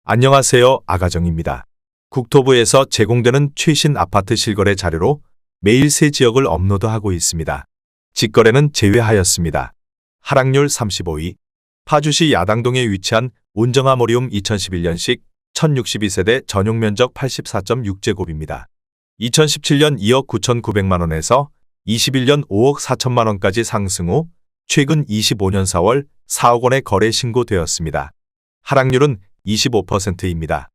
안녕하세요. 아가정입니다. 국토부에서 제공되는 최신 아파트 실거래 자료로 매일 새 지역을 업로드하고 있습니다. 직거래는 제외하였습니다. 하락률 35위. 파주시 야당동에 위치한 운정아모리움 2011년식 1062세대 전용면적 84.6제곱입니다. 2017년 2억 9,900만원에서 21년 5억 4천만원까지 상승 후 최근 25년 4월 4억 원에 거래 신고되었습니다. 하락률은 25%입니다.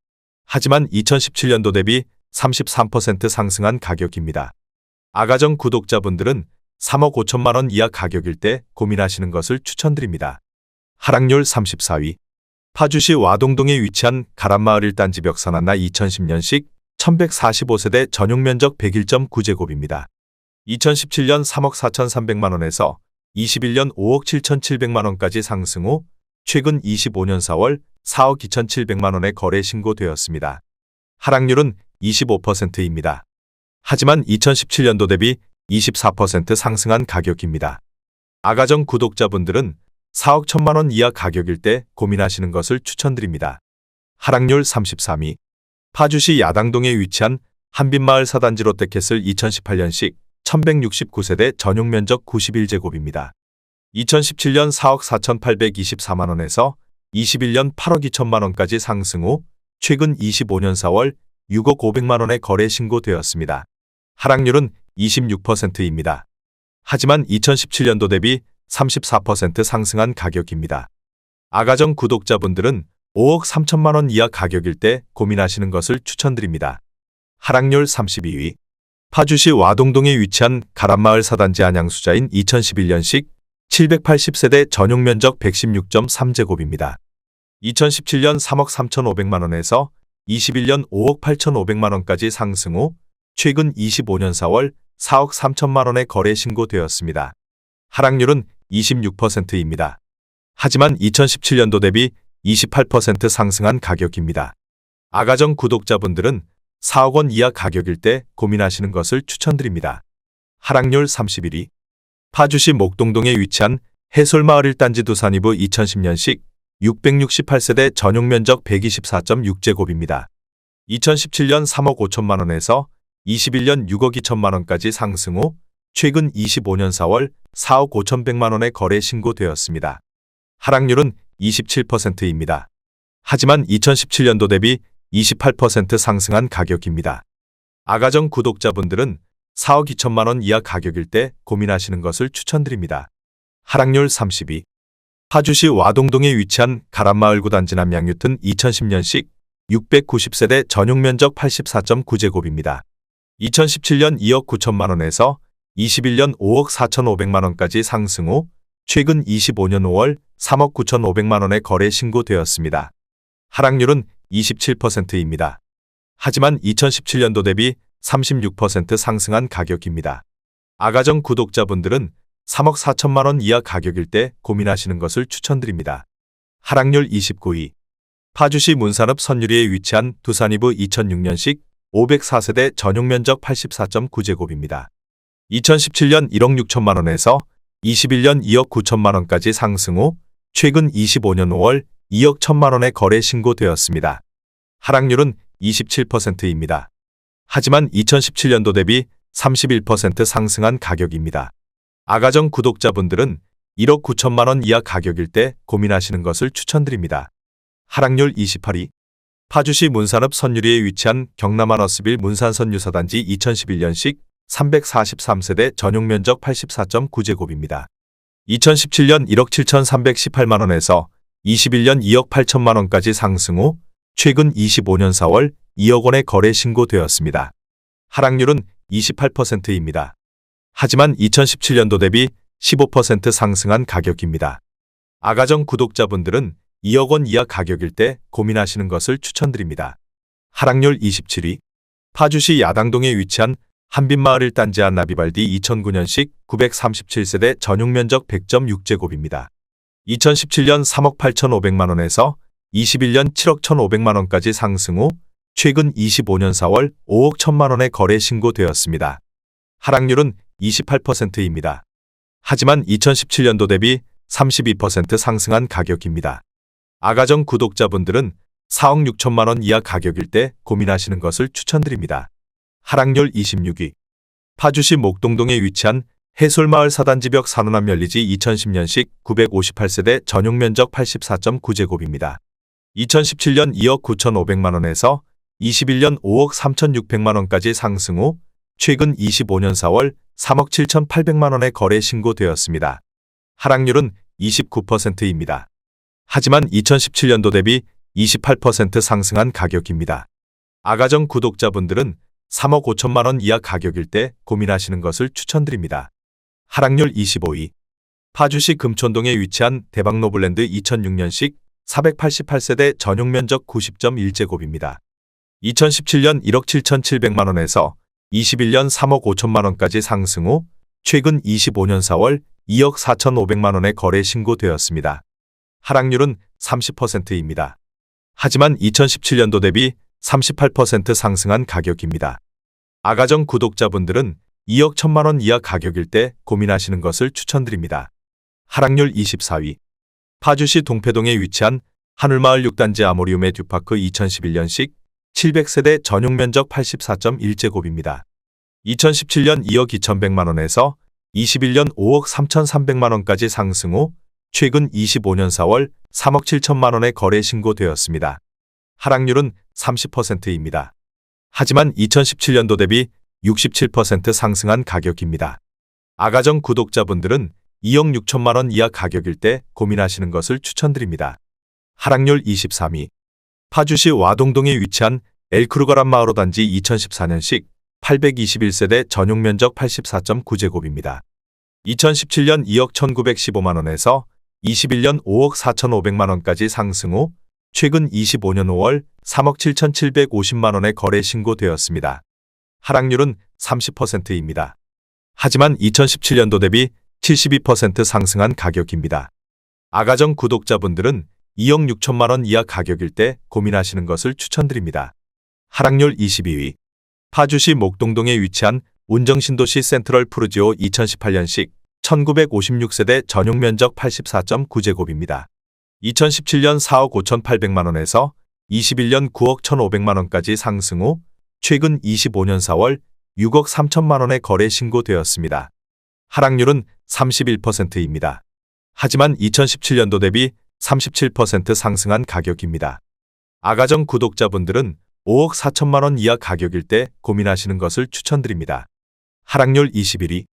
하지만 2017년도 대비 33% 상승한 가격입니다. 아가정 구독자분들은 3억 5천만 원 이하 가격일 때 고민하시는 것을 추천드립니다. 하락률 34위. 파주시 와동동에 위치한 가람마을 1단지 벽산하나 2010년식 1145세대 전용면적 101.9제곱입니다. 2017년 3억 4,300만 원에서 21년 5억 7,700만 원까지 상승 후 최근 25년 4월 4억 2,700만 원에 거래 신고되었습니다. 하락률은 25%입니다. 하지만 2017년도 대비 24% 상승한 가격입니다. 아가정 구독자분들은 4억 1천만 원 이하 가격일 때 고민하시는 것을 추천드립니다. 하락률 33위. 파주시 야당동에 위치한 한빛마을 4단지 롯데캐슬 2018년식 1169세대 전용면적 91제곱입니다. 2017년 4억 4,824만 원에서 21년 8억 2천만 원까지 상승 후 최근 25년 4월 6억 500만 원에 거래 신고되었습니다. 하락률은 26%입니다. 하지만 2017년도 대비 34% 상승한 가격입니다. 아가정 구독자분들은 5억 3천만 원 이하 가격일 때 고민하시는 것을 추천드립니다. 하락률 32위. 파주시 와동동에 위치한 가람마을 4단지 안양수자인 2011년식 780세대 전용면적 116.3제곱입니다. 2017년 3억 3,500만 원에서 21년 5억 8,500만 원까지 상승 후 최근 25년 4월 4억 3천만 원에 거래 신고되었습니다. 하락률은 26%입니다. 하지만 2017년도 대비 28% 상승한 가격입니다. 아가정 구독자분들은 4억 원 이하 가격일 때 고민하시는 것을 추천드립니다. 하락률 31위. 파주시 목동동에 위치한 해솔마을 1단지 두산이브 2010년식 668세대 전용면적 124.6제곱입니다. 2017년 3억 5천만 원에서 21년 6억 2천만 원까지 상승 후 최근 25년 4월 4억 5,100만 원에 거래 신고되었습니다. 하락률은 27%입니다. 하지만 2017년도 대비 28% 상승한 가격입니다. 아가정 구독자분들은 4억 2천만 원 이하 가격일 때 고민하시는 것을 추천드립니다. 하락률 32. 파주시 와동동에 위치한 가람마을 9단지 남양유튼 2010년식 690세대 전용면적 84.9제곱입니다. 2017년 2억 9천만 원에서 21년 5억 4,500만 원까지 상승 후 최근 25년 5월 3억 9,500만 원에 거래 신고되었습니다. 하락률은 27%입니다. 하지만 2017년도 대비 36% 상승한 가격입니다. 아가정 구독자분들은 3억 4천만 원 이하 가격일 때 고민하시는 것을 추천드립니다. 하락률 29위. 파주시 문산읍 선유리에 위치한 두산이브 2006년식 504세대 전용면적 84.9제곱입니다. 2017년 1억 6천만 원에서 21년 2억 9천만 원까지 상승 후 최근 25년 5월 2억 1천만 원에 거래 신고되었습니다. 하락률은 27%입니다. 하지만 2017년도 대비 31% 상승한 가격입니다. 아가정 구독자분들은 1억 9천만 원 이하 가격일 때 고민하시는 것을 추천드립니다. 하락률 28위. 파주시 문산읍 선유리에 위치한 경남한어스빌 문산선유사단지 2011년식 343세대 전용면적 84.9제곱입니다. 2017년 1억 7,318만 원에서 21년 2억 8천만 원까지 상승 후 최근 25년 4월 2억 원에 거래 신고되었습니다. 하락률은 28%입니다. 하지만 2017년도 대비 15% 상승한 가격입니다. 아가정 구독자분들은 2억 원 이하 가격일 때 고민하시는 것을 추천드립니다. 하락률 27위. 파주시 야당동에 위치한 한빛마을 1단지 안나비발디 2009년식 937세대 전용면적 100.6제곱입니다. 2017년 3억 8,500만 원에서 21년 7억 1,500만 원까지 상승 후 최근 25년 4월 5억 1천만 원에 거래 신고되었습니다. 하락률은 28%입니다. 하지만 2017년도 대비 32% 상승한 가격입니다. 아가정 구독자분들은 4억 6천만 원 이하 가격일 때 고민하시는 것을 추천드립니다. 하락률 26위. 파주시 목동동에 위치한 해솔마을 사단지벽 산호남 연리지 2010년식 958세대 전용 면적 84.9제곱입니다. 2017년 2억 9,500만 원에서 21년 5억 3,600만 원까지 상승 후 최근 25년 4월 3억 7,800만 원에 거래 신고되었습니다. 하락률은 29%입니다. 하지만 2017년도 대비 28% 상승한 가격입니다. 아가정 구독자분들은 3억 5천만 원 이하 가격일 때 고민하시는 것을 추천드립니다. 하락률 25위. 파주시 금촌동에 위치한 대박노블랜드 2006년식 488세대 전용 면적 90.1제곱입니다. 2017년 1억 7,700만 원에서 21년 3억 5천만 원까지 상승 후 최근 25년 4월 2억 4,500만 원에 거래 신고되었습니다. 하락률은 30%입니다. 하지만 2017년도 대비 38% 상승한 가격입니다. 아가정 구독자분들은 2억 1천만 원 이하 가격일 때 고민하시는 것을 추천드립니다. 하락률 24위. 파주시 동패동에 위치한 하늘마을 6단지 아모리움의 듀파크 2011년식 700세대 전용 면적 84.1제곱입니다. 2017년 2억 2,100만 원에서 21년 5억 3,300만 원까지 상승 후 최근 25년 4월 3억 7천만 원에 거래 신고되었습니다. 하락률은 30%입니다. 하지만 2017년도 대비 67% 상승한 가격입니다. 아가정 구독자분들은 2억 6천만 원 이하 가격일 때 고민하시는 것을 추천드립니다. 하락률 23위. 파주시 와동동에 위치한 엘크루가란 마을호 단지 2014년식 821세대 전용 면적 84.9제곱입니다. 2017년 2억 1,915만 원에서 21년 5억 4,500만 원까지 상승 후 최근 25년 5월 3억 7,750만 원에 거래 신고되었습니다. 하락률은 30%입니다. 하지만 2017년도 대비 72% 상승한 가격입니다. 아가정 구독자분들은 2억 6천만 원 이하 가격일 때 고민하시는 것을 추천드립니다. 하락률 22위. 파주시 목동동에 위치한 운정신도시 센트럴 푸르지오 2018년식 1956세대 전용 면적 84.9제곱입니다. 2017년 4억 5,800만 원에서 21년 9억 1,500만 원까지 상승 후 최근 25년 4월 6억 3천만 원에 거래 신고되었습니다. 하락률은 31%입니다. 하지만 2017년도 대비 37% 상승한 가격입니다. 아가정 구독자분들은 5억 4천만 원 이하 가격일 때 고민하시는 것을 추천드립니다. 하락률 21위.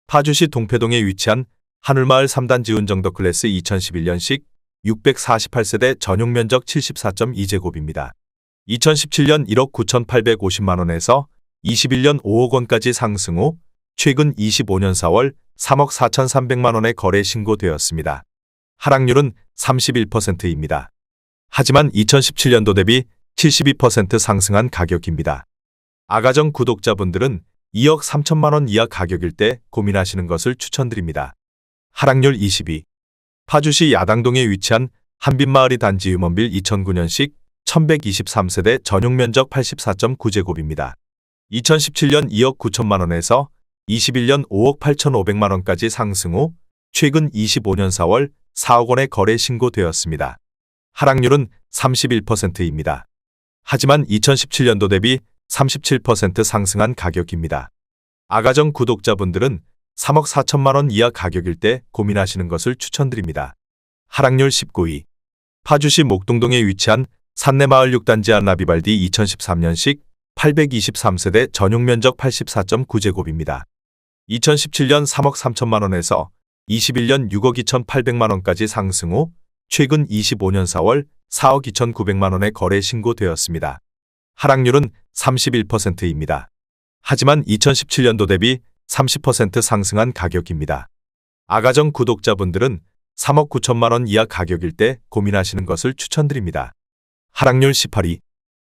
파주시 동패동에 위치한 하늘마을 3단지 운정더 클래스 2011년식 648세대 전용 면적 74.2제곱입니다. 2017년 1억 9,850만 원에서 21년 5억 원까지 상승 후 최근 25년 4월 3억 4,300만 원에 거래 신고되었습니다. 하락률은 31%입니다. 하지만 2017년도 대비 72% 상승한 가격입니다. 아가정 구독자분들은 2억 3천만 원 이하 가격일 때 고민하시는 것을 추천드립니다. 하락률 22. 파주시 야당동에 위치한 한빛마을이 단지 유먼빌 2009년식 1123세대 전용 면적 84.9제곱입니다. 2017년 2억 9천만 원에서 21년 5억 8,500만 원까지 상승 후 최근 25년 4월 4억 원에 거래 신고되었습니다. 하락률은 31%입니다. 하지만 2017년도 대비 37% 상승한 가격입니다. 아가정 구독자분들은 3억 4천만 원 이하 가격일 때 고민하시는 것을 추천드립니다. 하락률 19위. 파주시 목동동에 위치한 산내마을 6단지 안라비발디 2013년식 823세대 전용 면적 84.9제곱입니다. 2017년 3억 3천만 원에서 21년 6억 2,800만 원까지 상승 후 최근 25년 4월 4억 2,900만 원에 거래 신고되었습니다. 하락률은 31%입니다. 하지만 2017년도 대비 30% 상승한 가격입니다. 아가정 구독자분들은 3억 9천만 원 이하 가격일 때 고민하시는 것을 추천드립니다. 하락률 18위.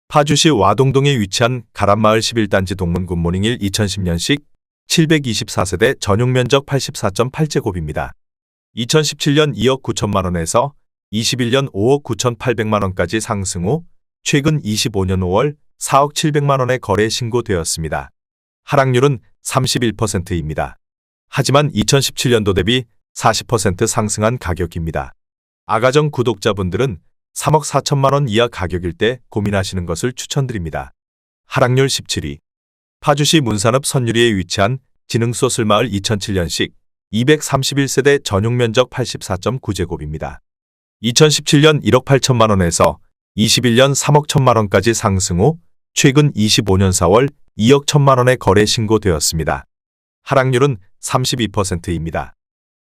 파주시 와동동에 위치한 가란마을 11단지 동문 굿모닝 1 2010년식 724세대 전용 면적 84.8제곱입니다. 2017년 2억 9천만 원에서 21년 5억 9,800만 원까지 상승 후 최근 25년 5월 4억 700만 원에 거래 신고되었습니다. 하락률은 31%입니다. 하지만 2017년도 대비 40% 상승한 가격입니다. 아가정 구독자분들은 3억 4천만 원 이하 가격일 때 고민하시는 것을 추천드립니다. 하락률 17위. 파주시 문산읍 선유리에 위치한 진흥소슬마을 2007년식 231세대 전용 면적 84.9제곱입니다. 2017년 1억 8천만 원에서 21년 3억 1천만 원까지 상승 후 최근 25년 4월 2억 1천만 원에 거래 신고되었습니다. 하락률은 32%입니다.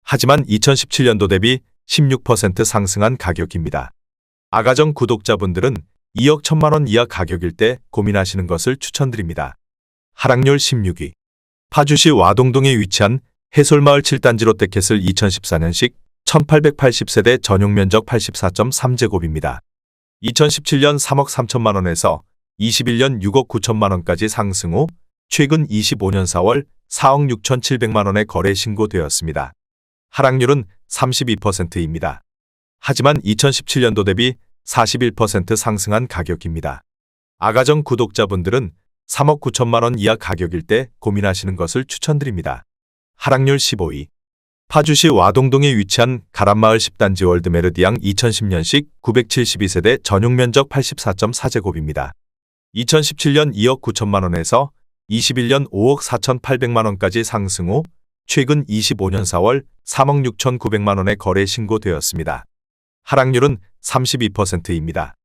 하지만 2017년도 대비 16% 상승한 가격입니다. 아가정 구독자분들은 2억 1천만 원 이하 가격일 때 고민하시는 것을 추천드립니다. 하락률 16위. 파주시 와동동에 위치한 해솔마을 7단지 롯데캐슬 2014년식 1880세대 전용 면적 84.3제곱입니다. 2017년 3억 3천만 원에서 21년 6억 9천만 원까지 상승 후 최근 25년 4월 4억 6천7백만 원에 거래 신고되었습니다. 하락률은 32%입니다. 하지만 2017년도 대비 41% 상승한 가격입니다. 아가정 구독자분들은 3억 9천만 원 이하 가격일 때 고민하시는 것을 추천드립니다. 하락률 15위. 파주시 와동동에 위치한 가람마을 10단지 월드메르디앙 2010년식 972세대 전용 면적 84.4제곱입니다. 2017년 2억 9천만 원에서 21년 5억 4천8백만 원까지 상승 후 최근 25년 4월 3억 6천9백만 원에 거래 신고되었습니다. 하락률은 32%입니다.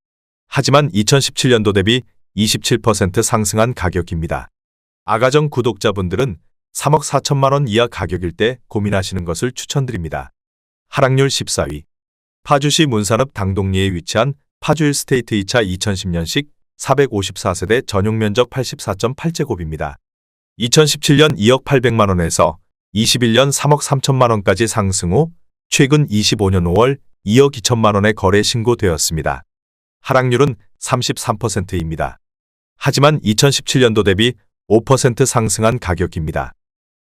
하지만 2017년도 대비 27% 상승한 가격입니다. 아가정 구독자분들은 3억 4천만 원 이하 가격일 때 고민하시는 것을 추천드립니다. 하락률 14위. 파주시 문산읍 당동리에 위치한 파주힐스테이트 2차 2010년식 454세대 전용 면적 84.8제곱입니다. 2017년 2억 8백만 원에서 21년 3억 3천만 원까지 상승 후 최근 25년 5월 2억 2천만 원에 거래 신고되었습니다. 하락률은 33%입니다. 하지만 2017년도 대비 5% 상승한 가격입니다.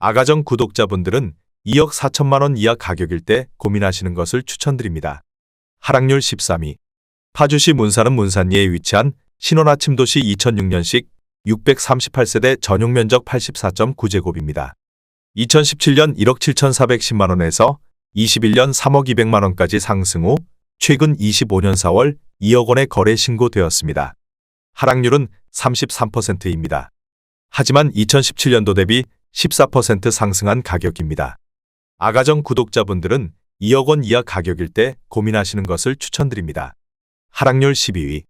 아가정 구독자분들은 2억 4천만 원 이하 가격일 때 고민하시는 것을 추천드립니다. 하락률 13위. 파주시 문산읍 문산리에 위치한 신혼아침도시 2006년식 638세대 전용 면적 84.9제곱입니다. 2017년 1억 7천4백십만 원에서 21년 3억 2백만 원까지 상승 후 최근 25년 4월 2억 원에 거래 신고되었습니다. 하락률은 33%입니다. 하지만 2017년도 대비 14% 상승한 가격입니다. 아가정 구독자분들은 2억 원 이하 가격일 때 고민하시는 것을 추천드립니다. 하락률 12위.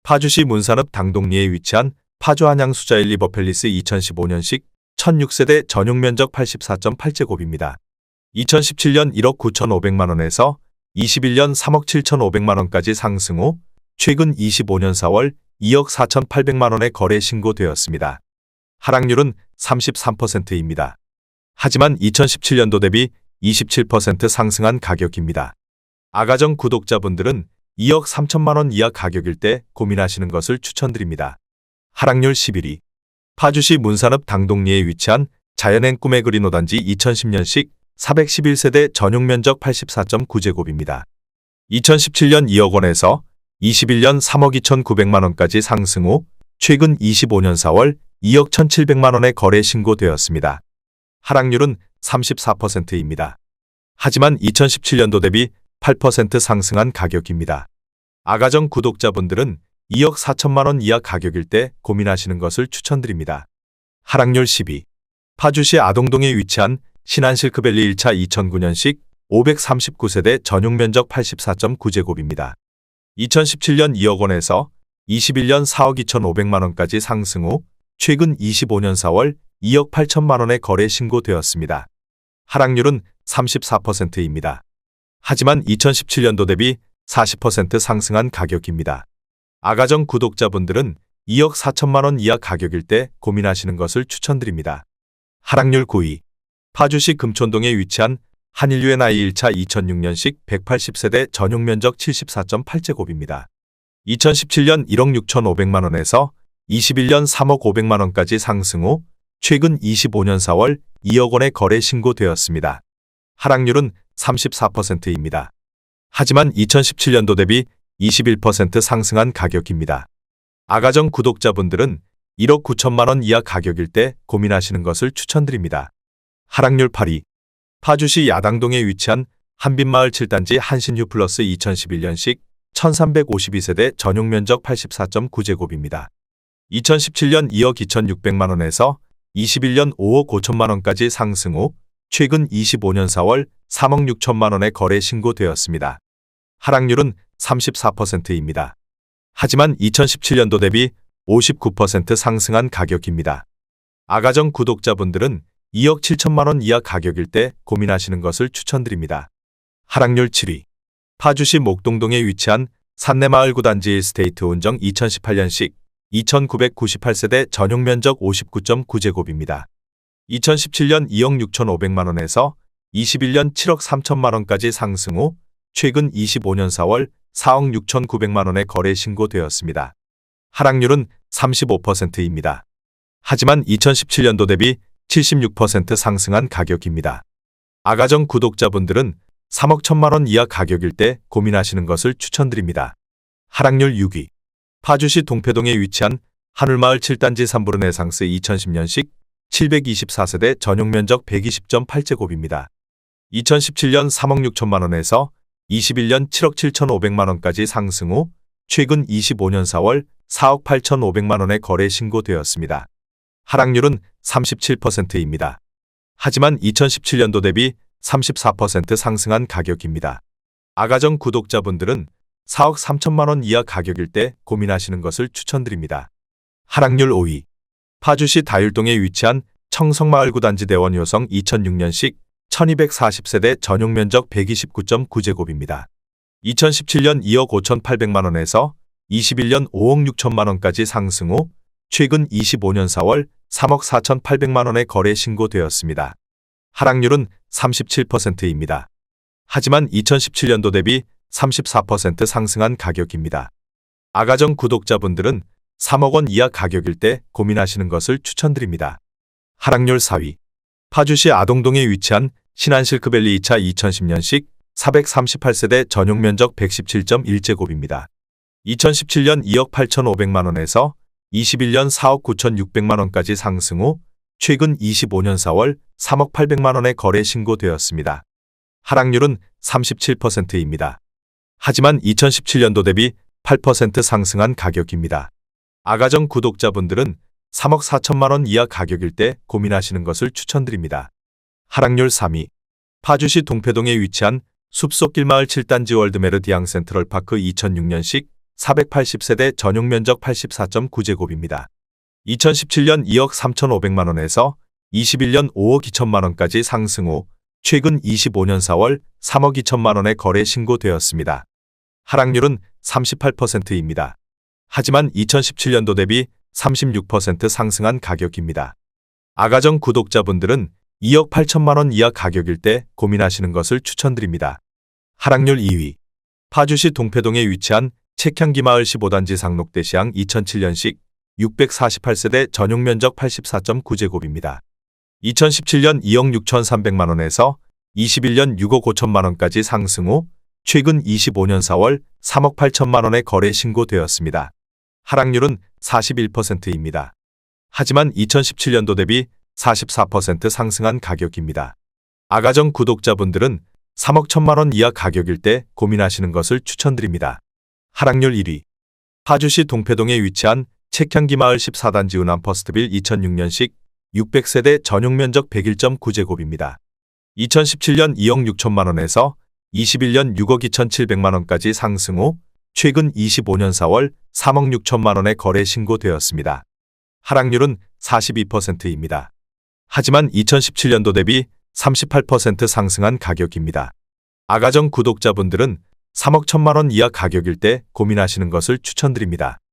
파주시 문산읍 당동리에 위치한 파주한양 수자일 리버팰리스 2015년식 1006세대 전용 면적 84.8제곱입니다. 2017년 1억 9천5백만 원에서 21년 3억 7천5백만 원까지 상승 후 최근 25년 4월 2억 4천8백만 원에 거래 신고되었습니다. 하락률은 33%입니다. 하지만 2017년도 대비 27% 상승한 가격입니다. 아가정 구독자분들은 2억 3천만 원 이하 가격일 때 고민하시는 것을 추천드립니다. 하락률 11위. 파주시 문산읍 당동리에 위치한 자연행 꿈의 그린 5단지 2010년식 411세대 전용 면적 84.9제곱입니다. 2017년 2억 원에서 21년 3억 2천9백만 원까지 상승 후 최근 25년 4월 2억 1,700만 원에 거래 신고되었습니다. 하락률은 34%입니다. 하지만 2017년도 대비 8% 상승한 가격입니다. 아가정 구독자분들은 2억 4천만 원 이하 가격일 때 고민하시는 것을 추천드립니다. 하락률 10위. 파주시 아동동에 위치한 신한실크밸리 1차 2009년식 539세대 전용 면적 84.9제곱입니다. 2017년 2억 원에서 21년 4억 2천5백만 원까지 상승 후 최근 25년 4월 2억 8천만 원에 거래 신고되었습니다. 하락률은 34%입니다. 하지만 2017년도 대비 40% 상승한 가격입니다. 아가정 구독자분들은 2억 4천만 원 이하 가격일 때 고민하시는 것을 추천드립니다. 하락률 9위. 파주시 금촌동에 위치한 한일유엔I 1차 2006년식 180세대 전용 면적 74.8제곱입니다. 2017년 1억 6천5백만 원에서 21년 3억 5백만 원까지 상승 후 최근 25년 4월 2억 원에 거래 신고되었습니다. 하락률은 34%입니다. 하지만 2017년도 대비 21% 상승한 가격입니다. 아가정 구독자분들은 1억 9천만 원 이하 가격일 때 고민하시는 것을 추천드립니다. 하락률 8위. 파주시 야당동에 위치한 한빛마을 7단지 한신휴플러스 2011년식 1352세대 전용 면적 84.9제곱입니다. 2017년 2억 2,600만 원에서 21년 5억 5천만 원까지 상승 후 최근 25년 4월 3억 6천만 원에 거래 신고되었습니다. 하락률은 34%입니다. 하지만 2017년도 대비 59% 상승한 가격입니다. 아가정 구독자분들은 2억 7천만 원 이하 가격일 때 고민하시는 것을 추천드립니다. 하락률 7위. 파주시 목동동에 위치한 산내마을 9단지 1스테이트 운정 2018년식 2,998세대 전용 면적 59.9제곱입니다. 2017년 2억 6,500만 원에서 21년 7억 3천만 원까지 상승 후 최근 25년 4월 4억 6,900만 원에 거래 신고되었습니다. 하락률은 35%입니다. 하지만 2017년도 대비 76% 상승한 가격입니다. 아가정 구독자분들은 3억 1천만 원 이하 가격일 때 고민하시는 것을 추천드립니다. 하락률 6위. 파주시 동패동에 위치한 하늘마을 7단지 3부르네상스 2010년식 724세대 전용 면적 120.8제곱입니다. 2017년 3억 6천만 원에서 21년 7억 7,500만 원까지 상승 후 최근 25년 4월 4억 8,500만 원에 거래 신고되었습니다. 하락률은 37%입니다. 하지만 2017년도 대비 34% 상승한 가격입니다. 아가정 구독자분들은 4억 3천만 원 이하 가격일 때 고민하시는 것을 추천드립니다. 하락률 5위. 파주시 다율동에 위치한 청성마을 9단지 대원 요성 2006년식 1240세대 전용 면적 129.9제곱입니다. 2017년 2억 5,800만 원에서 21년 5억 6천만 원까지 상승 후 최근 25년 4월 3억 4,800만 원에 거래 신고되었습니다. 하락률은 37%입니다. 하지만 2017년도 대비 34% 상승한 가격입니다. 아가정 구독자분들은 3억 원 이하 가격일 때 고민하시는 것을 추천드립니다. 하락률 4위. 파주시 아동동에 위치한 신한실크밸리 2차 2010년식 438세대 전용 면적 117.1제곱입니다. 2017년 2억 8,500만 원에서 21년 4억 9,600만 원까지 상승 후 최근 25년 4월 3억 800만 원에 거래 신고되었습니다. 하락률은 37%입니다. 하지만 2017년도 대비 8% 상승한 가격입니다. 아가정 구독자분들은 3억 4천만 원 이하 가격일 때 고민하시는 것을 추천드립니다. 하락률 3위. 파주시 동패동에 위치한 숲속길 마을 7단지 월드메르디앙 센트럴파크 2006년식 480세대 전용 면적 84.9제곱입니다. 2017년 2억 3,500만 원에서 21년 5억 2천만 원까지 상승 후 최근 25년 4월 3억 2천만 원에 거래 신고되었습니다. 하락률은 38%입니다. 하지만 2017년도 대비 36% 상승한 가격입니다. 아가정 구독자분들은 2억 8천만 원 이하 가격일 때 고민하시는 것을 추천드립니다. 하락률 2위. 파주시 동패동에 위치한 책향기 마을 15단지 상록대시항 2007년식 648세대 전용 면적 84.9제곱입니다. 2017년 2억 6,300만 원에서 21년 6억 5천만 원까지 상승 후 최근 25년 4월 3억 8천만 원에 거래 신고되었습니다. 하락률은 41%입니다. 하지만 2017년도 대비 44% 상승한 가격입니다. 아가정 구독자분들은 3억 1천만 원 이하 가격일 때 고민하시는 것을 추천드립니다. 하락률 1위. 파주시 동패동에 위치한 책향기 마을 14단지 은암퍼스트빌 2006년식 600세대 전용 면적 101.9제곱입니다. 2017년 2억 6천만 원에서 21년 6억 2,700만 원까지 상승 후 최근 25년 4월 3억 6천만 원에 거래 신고되었습니다. 하락률은 42%입니다. 하지만 2017년도 대비 38% 상승한 가격입니다. 아가정 구독자분들은 3억 1천만 원 이하 가격일 때 고민하시는 것을 추천드립니다.